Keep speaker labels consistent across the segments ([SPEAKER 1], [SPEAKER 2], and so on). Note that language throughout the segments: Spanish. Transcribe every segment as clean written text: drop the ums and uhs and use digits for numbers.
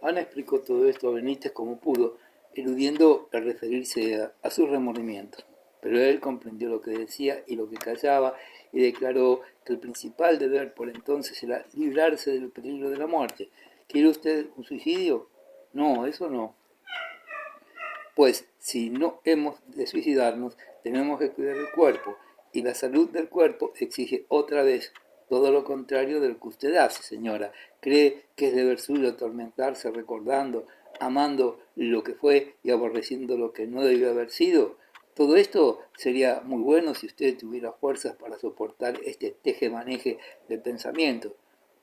[SPEAKER 1] Ana explicó todo esto a Benítez como pudo, eludiendo el referirse a sus remordimientos. Pero él comprendió lo que decía y lo que callaba y declaró que el principal deber por entonces era librarse del peligro de la muerte. ¿Quiere usted un suicidio? No, eso no. Pues si no hemos de suicidarnos, tenemos que cuidar el cuerpo, y la salud del cuerpo exige otra vez todo lo contrario de lo que usted hace, señora. ¿Cree que es deber suyo atormentarse recordando, amando lo que fue y aborreciendo lo que no debió haber sido? Todo esto sería muy bueno si usted tuviera fuerzas para soportar este teje-maneje de pensamiento.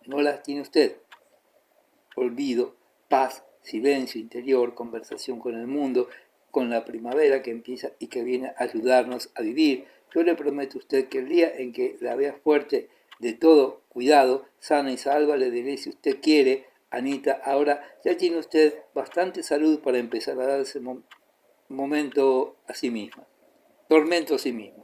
[SPEAKER 1] No las tiene usted. Olvido, paz, silencio interior, conversación con el mundo, con la primavera que empieza y que viene a ayudarnos a vivir. Yo le prometo a usted que el día en que la vea fuerte de todo cuidado, sana y salva, le diré si usted quiere, Anita, ahora ya tiene usted bastante salud para empezar a darse momento a sí misma, tormento a sí misma.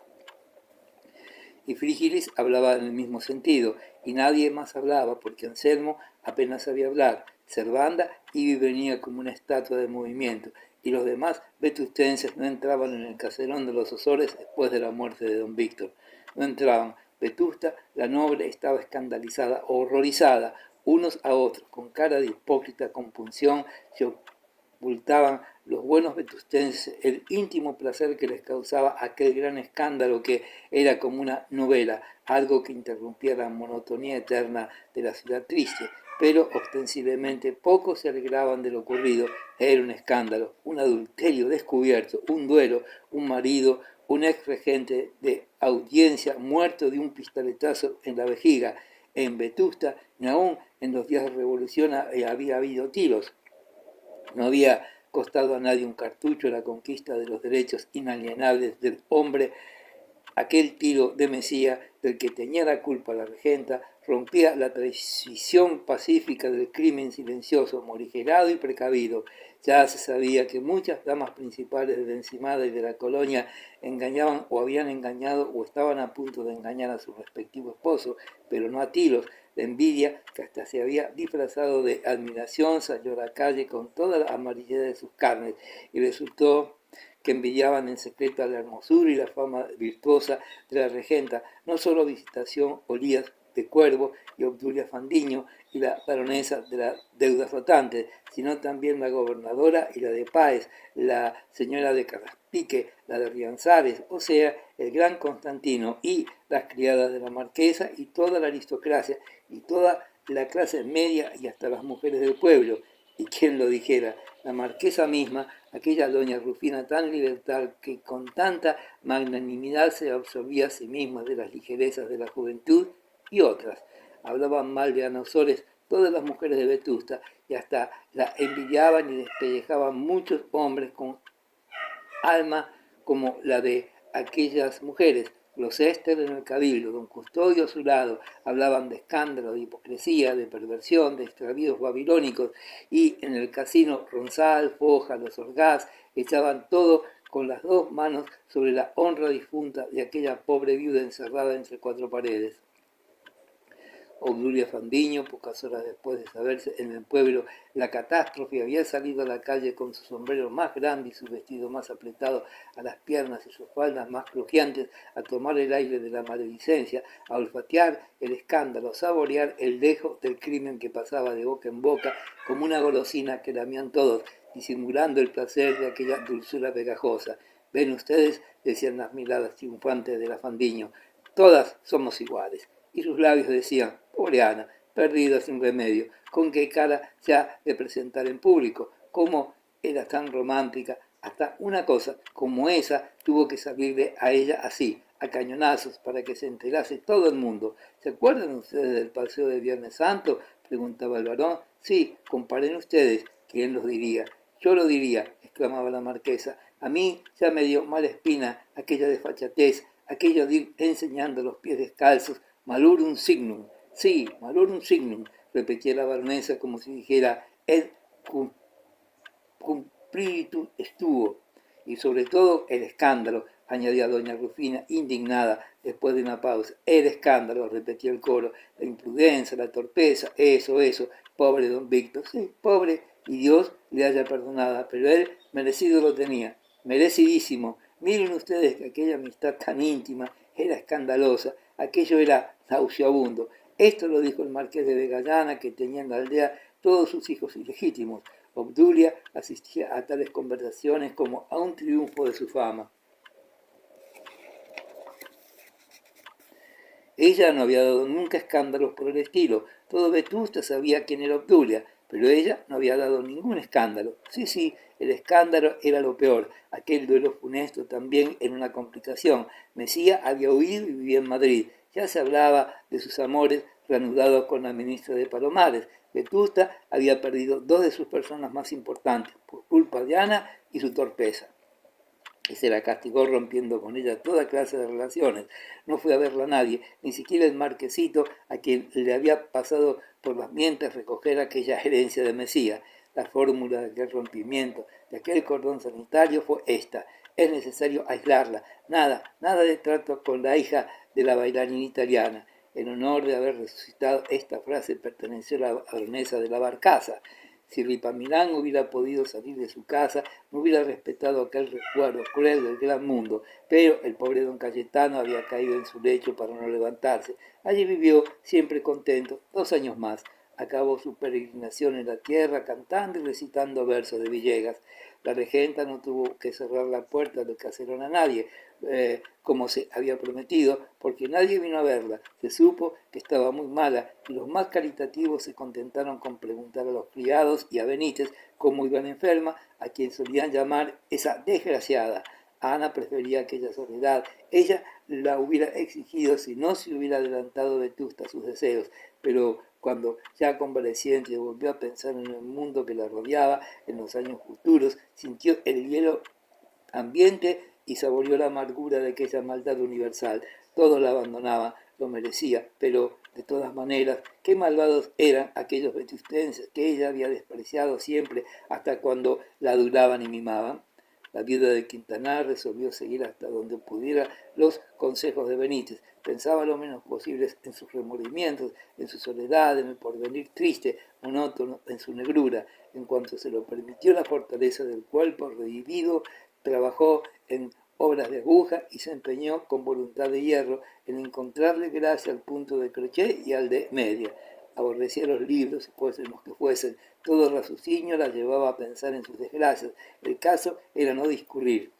[SPEAKER 1] Y Frígilis hablaba en el mismo sentido, y nadie más hablaba, porque Anselmo apenas sabía hablar, Servanda iba y venía como una estatua de movimiento, y los demás vetustenses no entraban en el caserón de los Osores después de la muerte de don Víctor. No entraban. Vetusta, la noble, estaba escandalizada, horrorizada, unos a otros, con cara de hipócrita compunción, se ocultaban los buenos vetustenses el íntimo placer que les causaba aquel gran escándalo que era como una novela, algo que interrumpía la monotonía eterna de la ciudad triste, pero ostensiblemente pocos se alegraban de lo ocurrido. Era un escándalo, un adulterio descubierto, un duelo, un marido, un ex regente de audiencia muerto de un pistoletazo en la vejiga. En Vetusta, ni aún en los días de revolución había habido tiros. No había costado a nadie un cartucho la conquista de los derechos inalienables del hombre. Aquel tiro de Mesía, del que tenía la culpa la regenta, rompía la transición pacífica del crimen silencioso, morigerado y precavido. Ya se sabía que muchas damas principales de la encimada y de la colonia engañaban o habían engañado o estaban a punto de engañar a su respectivo esposo, pero no a tiros. La envidia, que hasta se había disfrazado de admiración, salió a la calle con toda la amarillez de sus carnes y resultó que envidiaban en secreto a la hermosura y la fama virtuosa de la regenta. No solo Visitación Olías de Cuervo y Obdulia Fandiño y la baronesa de la deuda flotante, sino también la gobernadora y la de Páez, la señora de Carraspique, la de Rianzares, o sea, el gran Constantino y las criadas de la marquesa y toda la aristocracia y toda la clase media y hasta las mujeres del pueblo. Y quién lo dijera, la marquesa misma, aquella doña Rufina tan liberal que con tanta magnanimidad se absorbía a sí misma de las ligerezas de la juventud, y otras. Hablaban mal de Ana Osores todas las mujeres de Vetusta y hasta la envidiaban y despellejaban muchos hombres con alma como la de aquellas mujeres. Gloucester en el cabildo, don Custodio a su lado, hablaban de escándalo, de hipocresía, de perversión, de extravíos babilónicos, y en el casino Ronsal, Foja, los Orgaz, echaban todo con las dos manos sobre la honra difunta de aquella pobre viuda encerrada entre cuatro paredes. Obdulia Fandiño, pocas horas después de saberse en el pueblo la catástrofe, había salido a la calle con su sombrero más grande y su vestido más apretado a las piernas y sus faldas más crujientes, a tomar el aire de la maledicencia, a olfatear el escándalo, a saborear el dejo del crimen que pasaba de boca en boca como una golosina que lamían todos, disimulando el placer de aquella dulzura pegajosa. Ven ustedes, decían las miradas triunfantes de la Fandiño, todas somos iguales. Y sus labios decían, pobre Ana, perdida sin remedio, con qué cara se ha de presentar en público, cómo era tan romántica, hasta una cosa como esa tuvo que salirle a ella así, a cañonazos, para que se enterase todo el mundo. ¿Se acuerdan ustedes del paseo de Viernes Santo?, preguntaba el varón. Sí, comparen ustedes, ¿quién los diría? Yo lo diría, exclamaba la marquesa. A mí ya me dio mala espina aquella desfachatez, aquello de ir enseñando los pies descalzos, malorum signum. Sí, malorum signum, repetía la baronesa como si dijera, et cumplitus estuvo. Y sobre todo el escándalo, añadía doña Rufina, indignada, después de una pausa. El escándalo, repetía el coro, la imprudencia, la torpeza, eso, pobre don Víctor, sí, pobre y Dios le haya perdonado, pero él merecido lo tenía, merecidísimo. Miren ustedes que aquella amistad tan íntima era escandalosa, aquello era nauseabundo. Esto lo dijo el marqués de Vegallana, que tenía en la aldea todos sus hijos ilegítimos. Obdulia asistía a tales conversaciones como a un triunfo de su fama. Ella no había dado nunca escándalos por el estilo. Todo Vetusta sabía quién era Obdulia, pero ella no había dado ningún escándalo. Sí, el escándalo era lo peor. Aquel duelo funesto también era una complicación. Mesía había huido y vivía en Madrid. Ya se hablaba de sus amores reanudados con la ministra de Palomares. Vetusta había perdido dos de sus personas más importantes, por culpa de Ana y su torpeza. Y se la castigó rompiendo con ella toda clase de relaciones. No fue a verla a nadie, ni siquiera el marquesito, a quien le había pasado por las mientes recoger aquella herencia de Mesía. La fórmula de aquel rompimiento, de aquel cordón sanitario fue esta: es necesario aislarla, nada de trato con la hija de la bailarina italiana. En honor de haber resucitado esta frase perteneció a la baronesa de la Barcaza. Si Ripamilán hubiera podido salir de su casa, no hubiera respetado aquel recuerdo cruel del gran mundo, pero el pobre don Cayetano había caído en su lecho para no levantarse. Allí vivió, siempre contento, 2 años más. Acabó su peregrinación en la tierra cantando y recitando versos de Villegas. La regenta no tuvo que cerrar la puerta del caserón a nadie, como se había prometido, porque nadie vino a verla. Se supo que estaba muy mala y los más caritativos se contentaron con preguntar a los criados y a Benítez cómo iban enferma, a quien solían llamar esa desgraciada. Ana prefería aquella soledad. Ella la hubiera exigido si no se hubiera adelantado Vetusta a sus deseos, pero cuando ya convaleciente volvió a pensar en el mundo que la rodeaba, en los años futuros, sintió el hielo ambiente y saboreó la amargura de aquella maldad universal. Todos la abandonaban, lo merecía, pero de todas maneras, qué malvados eran aquellos vetustenses que ella había despreciado siempre hasta cuando la adulaban y mimaban. La viuda de Quintanar resolvió seguir hasta donde pudiera los consejos de Benítez. Pensaba lo menos posible en sus remordimientos, en su soledad, en el porvenir triste, monótono, en su negrura. En cuanto se lo permitió la fortaleza del cuerpo revivido, trabajó en obras de aguja y se empeñó con voluntad de hierro en encontrarle gracia al punto de crochet y al de media. Aborrecía los libros, fuesen los que fuesen. Todo raciocinio la llevaba a pensar en sus desgracias. El caso era no discurrir,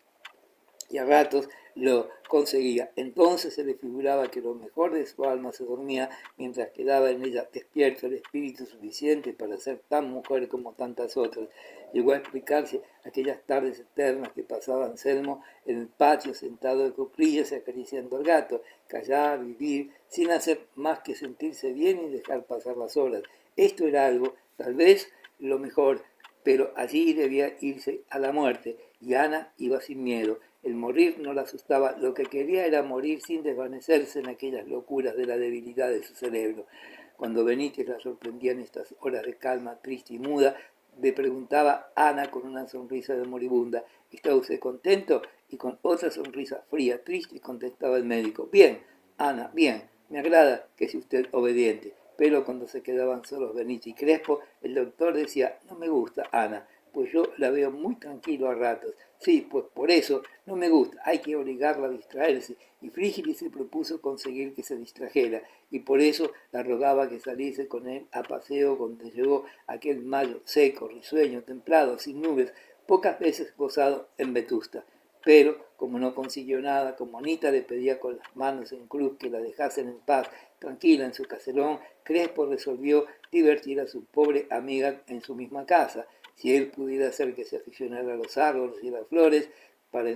[SPEAKER 1] y a ratos lo conseguía. Entonces se le figuraba que lo mejor de su alma se dormía mientras quedaba en ella despierto el espíritu suficiente para ser tan mujer como tantas otras. Llegó a explicarse aquellas tardes eternas que pasaba Anselmo en el patio sentado de cuclillas y acariciando al gato, callar, vivir, sin hacer más que sentirse bien y dejar pasar las horas. Esto era algo, tal vez lo mejor, pero allí debía irse a la muerte, y Ana iba sin miedo. El morir no la asustaba, lo que quería era morir sin desvanecerse en aquellas locuras de la debilidad de su cerebro. Cuando Benítez la sorprendía en estas horas de calma triste y muda, le preguntaba a Ana con una sonrisa de moribunda: ¿está usted contento? Y con otra sonrisa fría, triste, contestaba el médico: bien, Ana, bien, me agrada que sea usted obediente. Pero cuando se quedaban solos Benítez y Crespo, el doctor decía: no me gusta Ana, pues yo la veo muy tranquilo a ratos. Sí, pues por eso no me gusta, hay que obligarla a distraerse. Y Frígilis se propuso conseguir que se distrajera, y por eso la rogaba que saliese con él a paseo cuando llegó aquel mayo seco, risueño, templado, sin nubes, pocas veces gozado en Vetusta. Pero, como no consiguió nada, como Anita le pedía con las manos en cruz que la dejasen en paz, tranquila en su caserón, Crespo resolvió divertir a su pobre amiga en su misma casa. Si él pudiera hacer que se aficionara a los árboles y las flores, por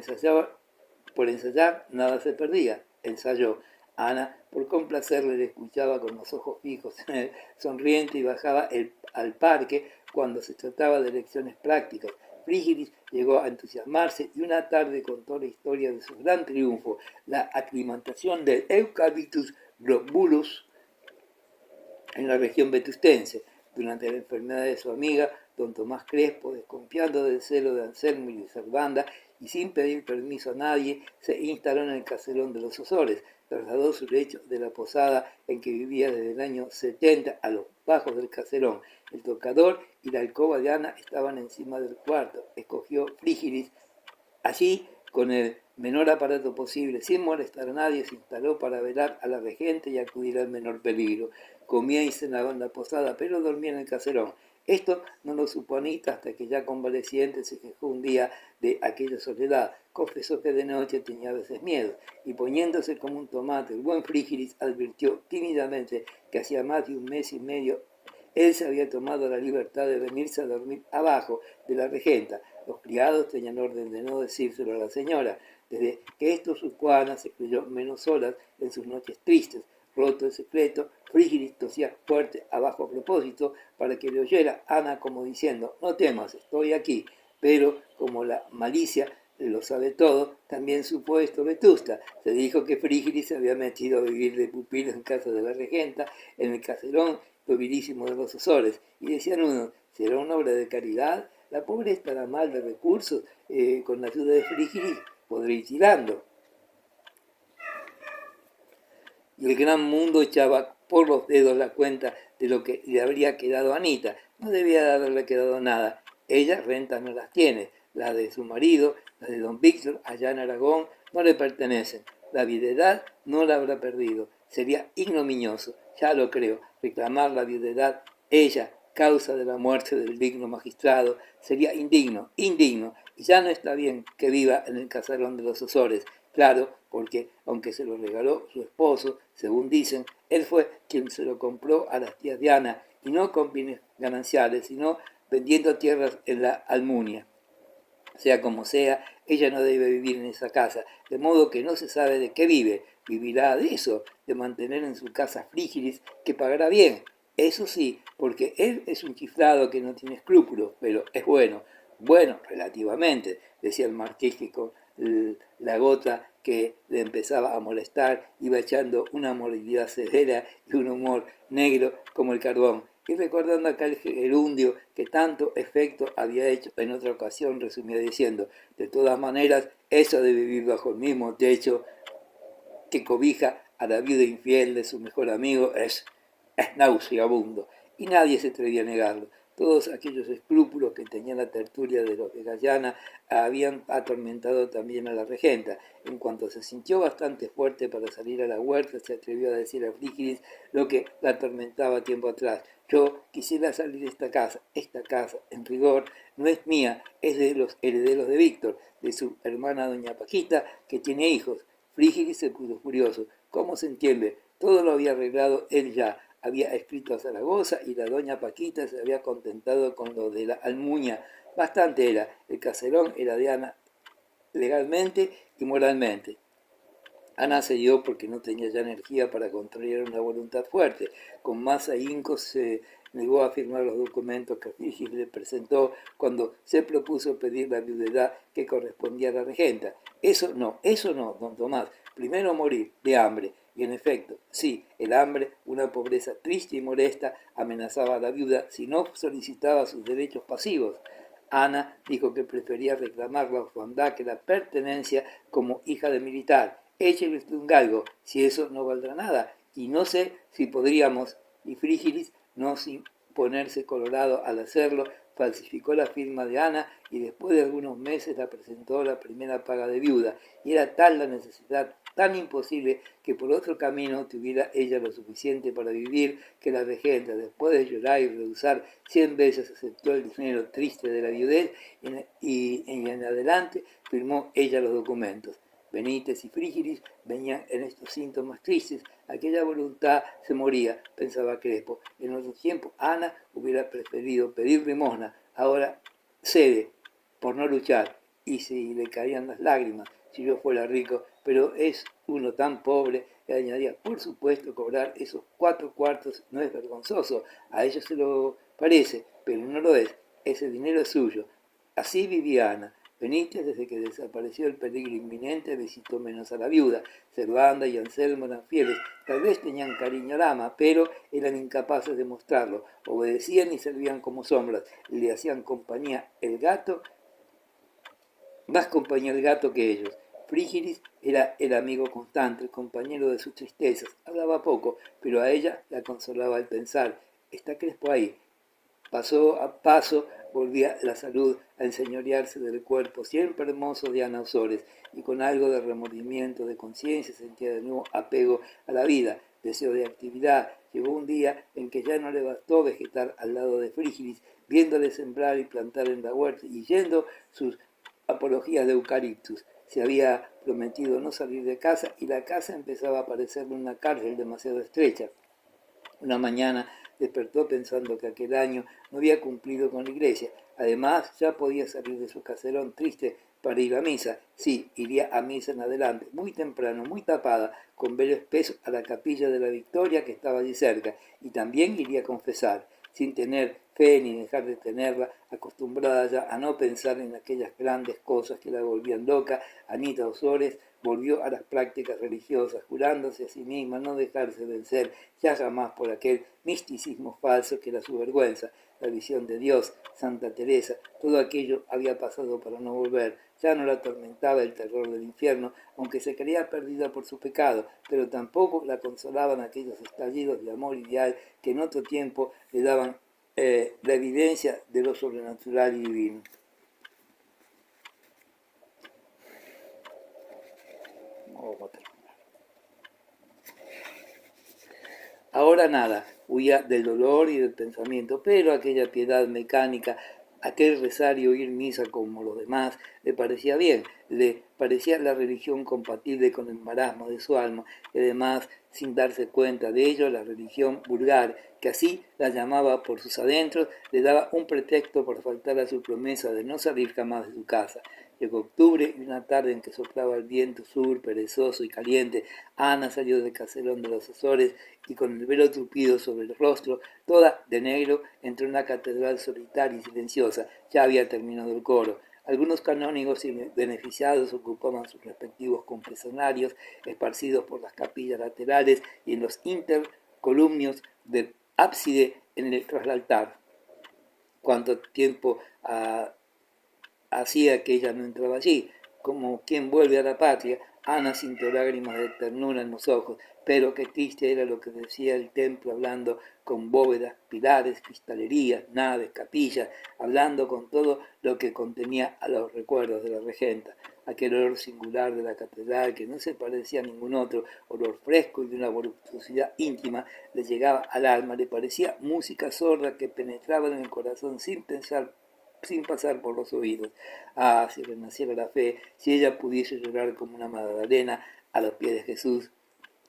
[SPEAKER 1] ensayar nada se perdía. Ensayó. Ana, por complacerle, le escuchaba con los ojos fijos en él, sonriente, y bajaba al parque cuando se trataba de lecciones prácticas. Frígilis llegó a entusiasmarse y una tarde contó la historia de su gran triunfo, la aclimatación del Eucalyptus globulus en la región vetustense. Durante la enfermedad de su amiga, don Tomás Crespo, desconfiando del celo de Anselmo y de Servanda, y sin pedir permiso a nadie, se instaló en el caserón de los Osores. Trasladó su lecho de la posada en que vivía desde el año 70 a los bajos del caserón. El tocador y la alcoba de Ana estaban encima del cuarto. Escogió Frígilis. Allí, con el menor aparato posible, sin molestar a nadie, se instaló para velar a la regente y acudir al menor peligro. Comía y cenaba en la posada, pero dormía en el caserón. Esto no lo supo Anita hasta que ya convaleciente se quejó un día de aquella soledad. Confesó que de noche tenía a veces miedo, y poniéndose como un tomate, el buen Frígilis advirtió tímidamente que hacía más de un mes y medio él se había tomado la libertad de venirse a dormir abajo de la regenta. Los criados tenían orden de no decírselo a la señora. Desde que esto supo Ana, se creyó menos sola en sus noches tristes. Roto el secreto, Frígilis tosía fuerte abajo a propósito para que le oyera Ana como diciendo: no temas, estoy aquí. Pero como la malicia lo sabe todo, también supo esto Vetusta. Se dijo que Frígilis se había metido a vivir de pupilo en casa de la regenta, en el caserón nobilísimo de los Osores, y decían unos: ¿será una obra de caridad? La pobre estará mal de recursos, con la ayuda de Frígilis podré ir tirando. Y el gran mundo echaba por los dedos la cuenta de lo que le habría quedado a Anita. No debía de haberle quedado nada. Ella rentas no las tiene. Las de su marido, las de don Víctor, allá en Aragón, no le pertenecen. La viudedad no la habrá perdido. Sería ignominioso, ya lo creo, reclamar la viudedad, ella, causa de la muerte del digno magistrado, sería indigno, indigno, y ya no está bien que viva en el caserón de los Osores. Claro, porque aunque se lo regaló su esposo, según dicen, él fue quien se lo compró a las tías de Ana, y no con bienes gananciales, sino vendiendo tierras en la Almunia. Sea como sea, ella no debe vivir en esa casa, de modo que no se sabe de qué vive. Vivirá de eso, de mantener en su casa Frígilis, que pagará bien. Eso sí, porque él es un chiflado que no tiene escrúpulos, pero es bueno. Bueno, relativamente, decía el marqués que con la gota que le empezaba a molestar iba echando una amabilidad severa y un humor negro como el carbón. Y recordando aquel gerundio que tanto efecto había hecho en otra ocasión, resumía diciendo: de todas maneras, eso de vivir bajo el mismo techo que cobija a la viuda infiel de su mejor amigo es nauseabundo, y nadie se atrevía a negarlo. Todos aquellos escrúpulos que tenía la tertulia de los de Gallana habían atormentado también a la regenta. En cuanto se sintió bastante fuerte para salir a la huerta, se atrevió a decir a Frígilis lo que la atormentaba tiempo atrás: yo quisiera salir de esta casa, en rigor, no es mía, es de los herederos de Víctor, de su hermana doña Paquita, que tiene hijos. Frígilis se puso furioso. ¿Cómo se entiende? Todo lo había arreglado él ya. Había escrito a Zaragoza y la doña Paquita se había contentado con lo de la Almuña. Bastante era. El caserón era de Ana legalmente y moralmente. Ana cedió porque no tenía ya energía para contrariar una voluntad fuerte. Con más ahínco se negó a firmar los documentos que Frígilis le presentó cuando se propuso pedir la viudedad que correspondía a la regenta. Eso no, don Tomás. Primero morir de hambre. Y en efecto, sí, el hambre, una pobreza triste y molesta, amenazaba a la viuda si no solicitaba sus derechos pasivos. Ana dijo que prefería reclamar la orfandad que la pertenencia como hija de militar. Échele usted un galgo, si eso no valdrá nada, y no sé si podríamos. Y Frígilis, no sin ponerse colorado al hacerlo, falsificó la firma de Ana y después de algunos meses la presentó la primera paga de viuda, y era tal la necesidad, tan imposible, que por otro camino tuviera ella lo suficiente para vivir, que la regenta, después de llorar y rehusar 100 veces, aceptó el dinero triste de la viudez y en adelante firmó ella los documentos. Benítez y Frígilis venían en estos síntomas tristes. Aquella voluntad se moría, pensaba Crespo. En otro tiempo Ana hubiera preferido pedir limosna. Ahora cede por no luchar, y si le caían las lágrimas si yo fuera rico, pero es uno tan pobre, le añadía: por supuesto, cobrar esos 4 cuartos no es vergonzoso, a ellos se lo parece, pero no lo es, ese dinero es suyo. Así vivía Ana. Benítez, desde que desapareció el peligro inminente, visitó menos a la viuda. Servanda y Anselmo eran fieles, tal vez tenían cariño al ama, pero eran incapaces de mostrarlo. Obedecían y servían como sombras, y le hacían compañía el gato, más compañía el gato que ellos. Frígilis era el amigo constante, el compañero de sus tristezas. Hablaba poco, pero a ella la consolaba el pensar: está Crespo ahí, Paso a paso volvía la salud a enseñorearse del cuerpo, siempre hermoso de Ana Ozores, y con algo de remordimiento de conciencia sentía de nuevo apego a la vida, deseo de actividad. Llegó un día en que ya no le bastó vegetar al lado de Frígilis, viéndole sembrar y plantar en la huerta y yendo sus apologías de eucaliptus. Se había prometido no salir de casa y la casa empezaba a parecerle una cárcel demasiado estrecha. Una mañana despertó pensando que aquel año no había cumplido con la iglesia. Además, ya podía salir de su caserón triste para ir a misa. Sí, iría a misa en adelante, muy temprano, muy tapada, con velo espeso a la capilla de la Victoria que estaba allí cerca, y también iría a confesar, sin tener fe ni dejar de tenerla, acostumbrada ya a no pensar en aquellas grandes cosas que la volvían loca. Anita Ozores volvió a las prácticas religiosas, jurándose a sí misma no dejarse vencer ya jamás por aquel misticismo falso que era su vergüenza. La visión de Dios, Santa Teresa, todo aquello había pasado para no volver. Ya no la atormentaba el terror del infierno, aunque se creía perdida por su pecado, pero tampoco la consolaban aquellos estallidos de amor ideal que en otro tiempo le daban la evidencia de lo sobrenatural y divino. Ahora nada, huía del dolor y del pensamiento, pero aquella piedad mecánica, aquel rezar y oír misa como los demás, le parecía bien, le parecía la religión compatible con el marasmo de su alma, y además, sin darse cuenta de ello, la religión vulgar, que así la llamaba por sus adentros, le daba un pretexto por faltar a su promesa de no salir jamás de su casa. Llegó octubre y una tarde en que soplaba el viento sur, perezoso y caliente, Ana salió del caserón de los Azores y con el velo tupido sobre el rostro, toda de negro, entró en una catedral solitaria y silenciosa. Ya había terminado el coro. Algunos canónigos y beneficiados ocupaban sus respectivos confesonarios, esparcidos por las capillas laterales y en los intercolumnios del ábside tras el altar. ¿Cuánto tiempo hacía que ella no entraba allí? Como quien vuelve a la patria, Ana sintió lágrimas de ternura en los ojos, pero qué triste era lo que decía el templo, hablando con bóvedas, pilares, cristalerías, naves, capillas, hablando con todo lo que contenía a los recuerdos de la regenta. Aquel olor singular de la catedral, que no se parecía a ningún otro, olor fresco y de una voluptuosidad íntima, le llegaba al alma, le parecía música sorda que penetraba en el corazón sin pasar por los oídos. Ah, si renaciera la fe, si ella pudiese llorar como una Magdalena a los pies de Jesús.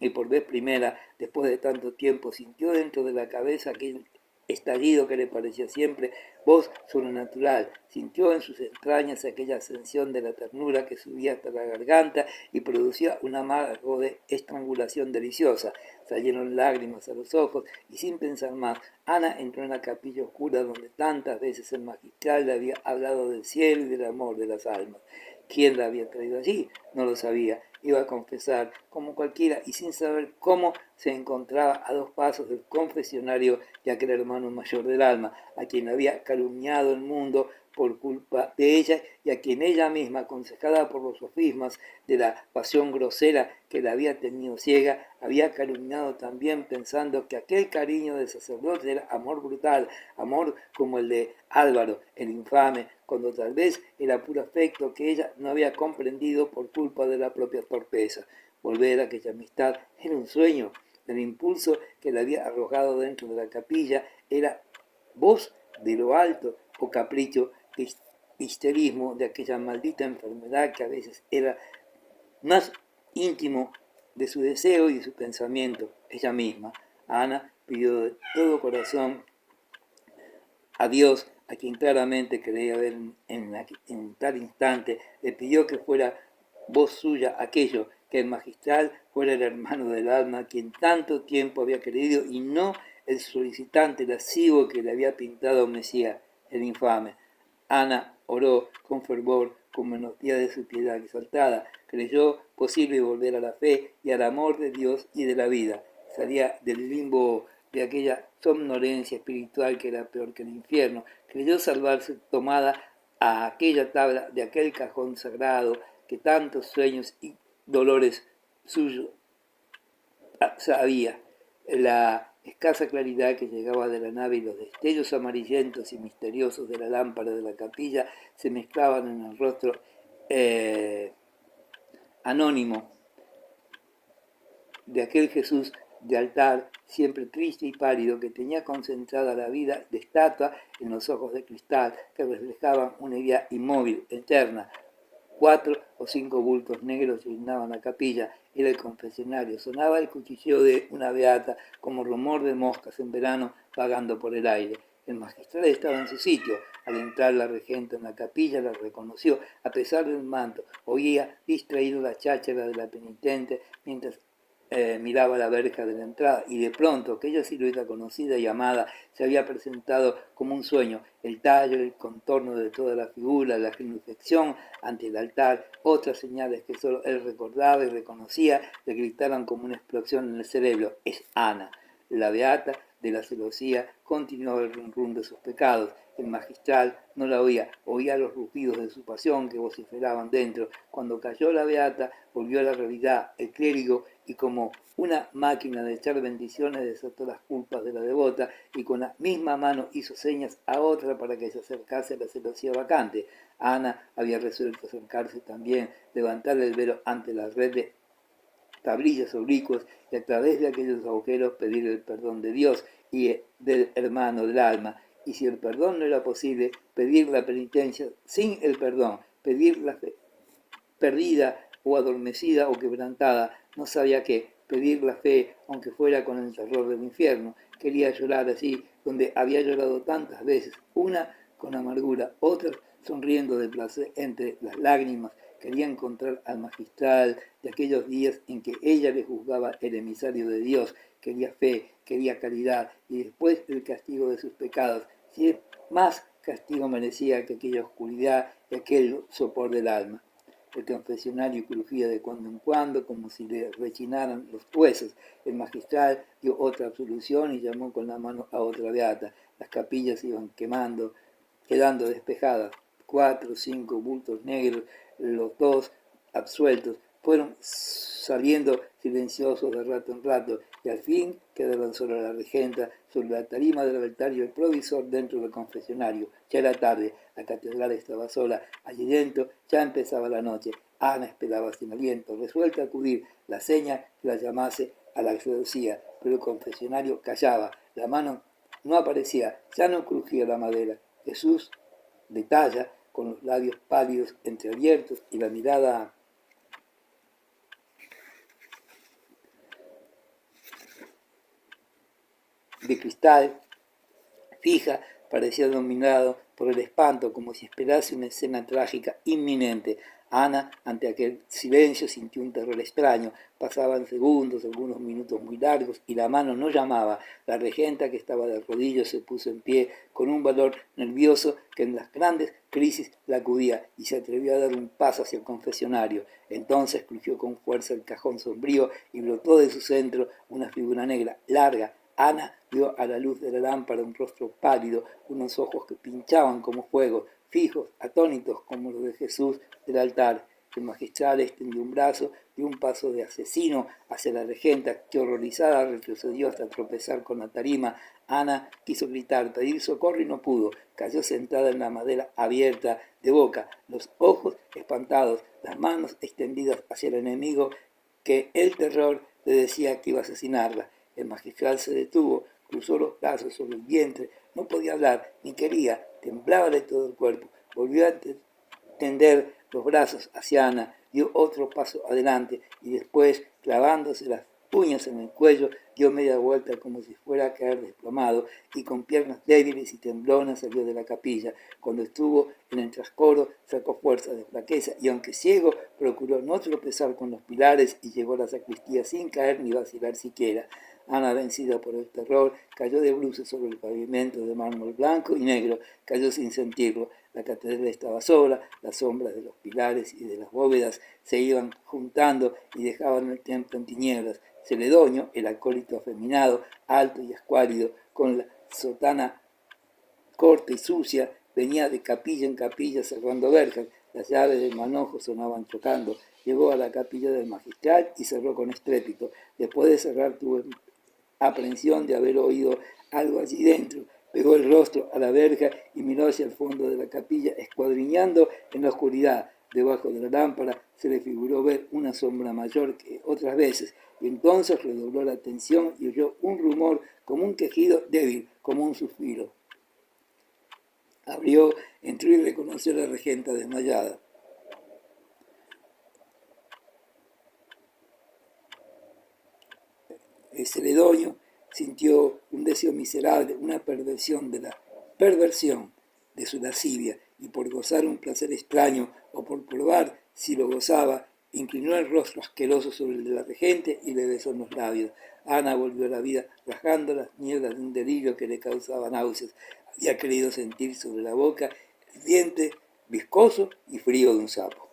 [SPEAKER 1] Y por vez primera, después de tanto tiempo, sintió dentro de la cabeza aquel estallido que le parecía siempre voz sobrenatural, sintió en sus entrañas aquella ascensión de la ternura que subía hasta la garganta y producía un amargo de estrangulación deliciosa. Salieron lágrimas a los ojos y sin pensar más, Ana entró en la capilla oscura donde tantas veces el magistral le había hablado del cielo y del amor de las almas. ¿Quién la había traído allí? No lo sabía. Iba a confesar como cualquiera y sin saber cómo se encontraba a 2 pasos del confesionario de aquel hermano mayor del alma, a quien había calumniado el mundo por culpa de ella y a quien ella misma, aconsejada por los sofismas de la pasión grosera que la había tenido ciega, había calumniado también pensando que aquel cariño de sacerdote era amor brutal, amor como el de Álvaro, el infame, cuando tal vez era puro afecto que ella no había comprendido por culpa de la propia torpeza. Volver a aquella amistad era un sueño. El impulso que la había arrojado dentro de la capilla era voz de lo alto o capricho de histerismo de aquella maldita enfermedad que a veces era más íntimo de su deseo y de su pensamiento, ella misma. Ana pidió de todo corazón a Dios, a quien claramente creía ver en tal instante, le pidió que fuera voz suya aquello, que el magistral fuera el hermano del alma, a quien tanto tiempo había querido, y no el solicitante lascivo que le había pintado a Mesías, el infame. Ana oró con fervor, con menosía de su piedad exaltada, creyó posible volver a la fe y al amor de Dios y de la vida. Salía del limbo de aquella somnolencia espiritual que era peor que el infierno. Creyó salvarse tomada a aquella tabla de aquel cajón sagrado que tantos sueños y dolores suyos sabía. La escasa claridad que llegaba de la nave y los destellos amarillentos y misteriosos de la lámpara de la capilla se mezclaban en el rostro anónimo de aquel Jesús de altar, siempre triste y pálido, que tenía concentrada la vida de estatua en los ojos de cristal que reflejaban una idea inmóvil, eterna. 4 o 5 bultos negros llenaban la capilla, era el confesionario. Sonaba el cuchilleo de una beata como rumor de moscas en verano vagando por el aire. El magistral estaba en su sitio. Al entrar la regenta en la capilla la reconoció, a pesar del manto. Oía distraído la cháchara de la penitente mientras miraba la verja de la entrada, y de pronto aquella silueta conocida y amada se había presentado como un sueño, el tallo, el contorno de toda la figura, la genuflexión ante el altar, otras señales que solo él recordaba y reconocía, le gritaron como una explosión en el cerebro: es Ana, la beata de la celosía. Continuaba el rum de sus pecados. El magistral no la oía los rugidos de su pasión que vociferaban dentro. Cuando cayó la beata, volvió a la realidad, el clérigo, y como una máquina de echar bendiciones desató las culpas de la devota, y con la misma mano hizo señas a otra para que se acercase a la celosía vacante. Ana había resuelto acercarse también, levantar el velo ante la red de tablillas oblicuos y a través de aquellos agujeros pedir el perdón de Dios y del hermano del alma. Y si el perdón no era posible, pedir la penitencia sin el perdón, pedir la fe perdida o adormecida o quebrantada, no sabía qué, pedir la fe, aunque fuera con el terror del infierno. Quería llorar así, donde había llorado tantas veces, una con amargura, otra sonriendo de placer entre las lágrimas. Quería encontrar al magistral de aquellos días en que ella le juzgaba el emisario de Dios. Quería fe, quería caridad, y después el castigo de sus pecados. Si más castigo merecía que aquella oscuridad y aquel sopor del alma. El confesionario crujía de cuando en cuando, como si le rechinaran los huesos. El magistral dio otra absolución y llamó con la mano a otra beata. Las capillas iban quedando despejadas. 4 o 5 bultos negros, los dos absueltos, fueron saliendo silenciosos de rato en rato, y al fin quedaron solo la regenta sobre la tarima del altar y el provisor dentro del confesionario. Ya era tarde, la catedral estaba sola, allí dentro ya empezaba la noche. Ana esperaba sin aliento, resuelta a acudir la seña que la llamase a la celosía, pero el confesionario callaba, la mano no aparecía, ya no crujía la madera. Jesús, de talla, con los labios pálidos entreabiertos y la mirada de cristal fija, parecía dominado por el espanto, como si esperase una escena trágica inminente. Ana, ante aquel silencio, sintió un terror extraño. Pasaban segundos, algunos minutos muy largos, y la mano no llamaba. La regenta, que estaba de rodillas, se puso en pie con un valor nervioso que en las grandes crisis la acudía, y se atrevió a dar un paso hacia el confesionario. Entonces crujió con fuerza el cajón sombrío y brotó de su centro una figura negra, larga. Ana vio a la luz de la lámpara un rostro pálido, unos ojos que pinchaban como fuego, fijos, atónitos como los de Jesús del altar. El magistral extendió un brazo, dio un paso de asesino hacia la regenta, que horrorizada retrocedió hasta tropezar con la tarima. Ana quiso gritar, pedir socorro y no pudo. Cayó sentada en la madera abierta de boca, los ojos espantados, las manos extendidas hacia el enemigo que el terror le decía que iba a asesinarla. El magistral se detuvo, cruzó los brazos sobre el vientre, no podía hablar, ni quería, temblaba de todo el cuerpo. Volvió a tender los brazos hacia Ana, dio otro paso adelante y después, clavándose las puños en el cuello, dio media vuelta como si fuera a caer desplomado y con piernas débiles y temblonas salió de la capilla. Cuando estuvo en el trascoro, sacó fuerza de flaqueza y, aunque ciego, procuró no tropezar con los pilares y llegó a la sacristía sin caer ni vacilar siquiera. Ana, vencida por el terror, cayó de bruces sobre el pavimento de mármol blanco y negro, cayó sin sentirlo. La catedral estaba sola, las sombras de los pilares y de las bóvedas se iban juntando y dejaban el templo en tinieblas. Celedonio, el acólito afeminado, alto y escuálido, con la sotana corta y sucia, venía de capilla en capilla cerrando verjas. Las llaves del manojo sonaban chocando. Llegó a la capilla del magistral y cerró con estrépito. Después de cerrar tuvo aprensión de haber oído algo allí dentro. Pegó el rostro a la verja y miró hacia el fondo de la capilla, escuadriñando en la oscuridad. Debajo de la lámpara se le figuró ver una sombra mayor que otras veces, y entonces redobló la atención y oyó un rumor como un quejido débil, como un suspiro. Abrió, entró y reconoció a la regenta desmayada. El Celedonio sintió un deseo miserable, una perversión de la perversión de su lascivia, y por gozar un placer extraño, o por probar si lo gozaba, inclinó el rostro asqueroso sobre el de la regente y le besó en los labios. Ana volvió a la vida rajando las nieblas de un delirio que le causaba náuseas. Había querido sentir sobre la boca el diente viscoso y frío de un sapo.